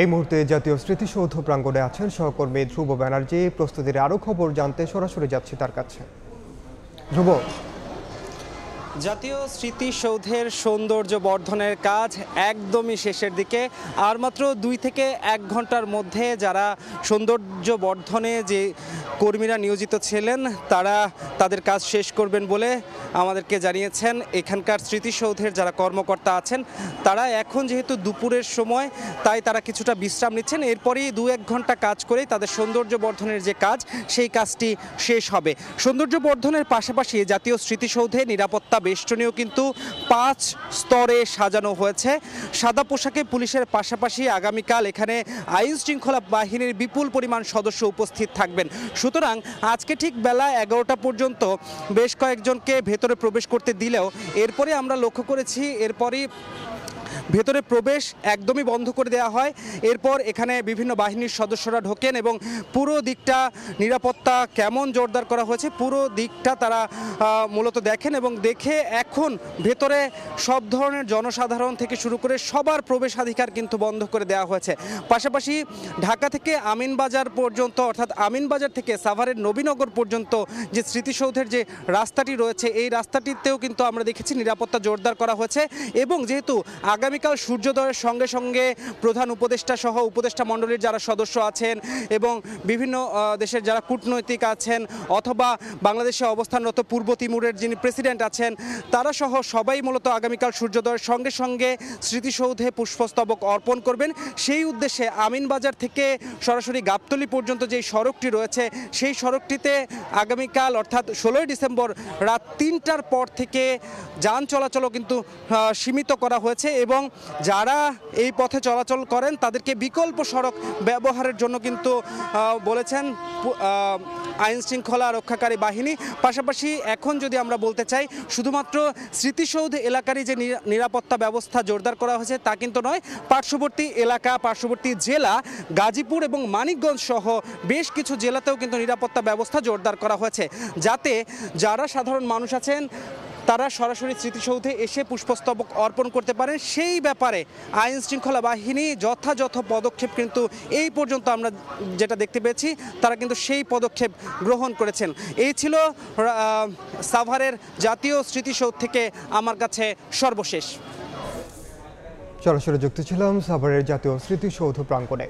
এই মুহূর্তে জাতীয় স্মৃতিসৌধ প্রাঙ্গণে আছেন সহকর্মী ধ্রুব ব্যানার্জি। প্রস্তুতির আরও খবর জানতে সরাসরি যাচ্ছি তার কাছে। ধ্রুব, জাতীয় স্মৃতিসৌধের সৌন্দর্য বর্ধনের কাজ একদমই শেষের দিকে। আর মাত্র 2 থেকে 1 ঘন্টার মধ্যে যারা সৌন্দর্য বর্ধনে যে কর্মীরা নিয়োজিত ছিলেন তারা তাদের কাজ শেষ করবেন বলে আমাদেরকে জানিয়েছেন এখানকার স্মৃতিসৌধের যারা কর্মকর্তা আছেন। তারা এখন যেহেতু দুপুরের সময়, তাই তারা কিছুটা বিশ্রাম নিচ্ছেন। এরপরই 2-1 ঘন্টা কাজ করেই তাদের সৌন্দর্য বর্ধনের যে কাজ, সেই কাজটি শেষ হবে। সৌন্দর্য বর্ধনের পাশাপাশি জাতীয় স্মৃতিসৌধে নিরাপত্তা বেষ্টনীও কিন্তু 5 স্তরে সাজানো হয়েছে। সাদা পোশাকে পুলিশের পাশাপাশি আগামীকাল এখানে আইন শৃঙ্খলা বাহিনীর বিপুল পরিমাণ সদস্য উপস্থিত থাকবেন। সুতরাং আজকে ঠিক বেলা 11টা পর্যন্ত বেশ কয়েকজনকে ভেতরে প্রবেশ করতে দিলেও এরপরে আমরা লক্ষ্য করেছি এরপরই ভেতরে প্রবেশ একদমই বন্ধ করে দেওয়া হয়। এরপর এখানে বিভিন্ন বাহিনীর সদস্যরা ঢোকেন এবং পুরো দিকটা নিরাপত্তা কেমন জোরদার করা হয়েছে পুরো দিকটা তারা মূলত দেখেন এবং দেখে এখন ভেতরে সব ধরনের জনসাধারণ থেকে শুরু করে সবার প্রবেশাধিকার কিন্তু বন্ধ করে দেওয়া হয়েছে। পাশাপাশি ঢাকা থেকে আমিনবাজার পর্যন্ত, অর্থাৎ আমিনবাজার থেকে সাভারের নবীনগর পর্যন্ত যে স্মৃতিসৌধের যে রাস্তাটি রয়েছে, এই রাস্তাটিতেও কিন্তু আমরা দেখেছি নিরাপত্তা জোরদার করা হয়েছে। এবং যেহেতু আগামীকাল সূর্যোদয়ের সঙ্গে সঙ্গে প্রধান উপদেষ্টা সহ উপদেষ্টা মণ্ডলীর যারা সদস্য আছেন এবং বিভিন্ন দেশের যারা কূটনৈতিক আছেন অথবা বাংলাদেশে অবস্থানরত পূর্ব তিমুরের যিনি প্রেসিডেন্ট আছেন, তারা সহ সবাই মূলত আগামীকাল সূর্যোদয়ের সঙ্গে সঙ্গে স্মৃতিসৌধে পুষ্পস্তবক অর্পণ করবেন। সেই উদ্দেশ্যে আমিনবাজার থেকে সরাসরি গাবতলী পর্যন্ত যেই সড়কটি রয়েছে, সেই সড়কটিতে আগামীকাল অর্থাৎ 16ই ডিসেম্বর রাত 3টার পর থেকে যান চলাচলও কিন্তু সীমিত করা হয়েছে এবং যারা এই পথে চলাচল করেন তাদেরকে বিকল্প সড়ক ব্যবহারের জন্য কিন্তু বলেছেন আইন শৃঙ্খলা রক্ষাকারী বাহিনী। পাশাপাশি এখন যদি আমরা বলতে চাই শুধুমাত্র স্মৃতিসৌধ এলাকারই যে নিরাপত্তা ব্যবস্থা জোরদার করা হয়েছে তা কিন্তু নয়, পার্শ্ববর্তী এলাকা, পার্শ্ববর্তী জেলা গাজীপুর এবং মানিকগঞ্জ সহ বেশ কিছু জেলাতেও কিন্তু নিরাপত্তা ব্যবস্থা জোরদার করা হয়েছে, যাতে যারা সাধারণ মানুষ আছেন তারা সরাসরি স্মৃতিসৌধে এসে পুষ্পস্তবক অর্পণ করতে পারেন। সেই ব্যাপারে আইন শৃঙ্খলা বাহিনী যথাযথ পদক্ষেপ কিন্তু এই পর্যন্ত আমরা যেটা দেখতে পেয়েছি, তারা কিন্তু সেই পদক্ষেপ গ্রহণ করেছেন। এই ছিল সাভারের জাতীয় স্মৃতিসৌধ থেকে আমার কাছে সর্বশেষ। সরাসরি যুক্ত ছিলাম সাভারের জাতীয় স্মৃতিসৌধ প্রাঙ্গণে।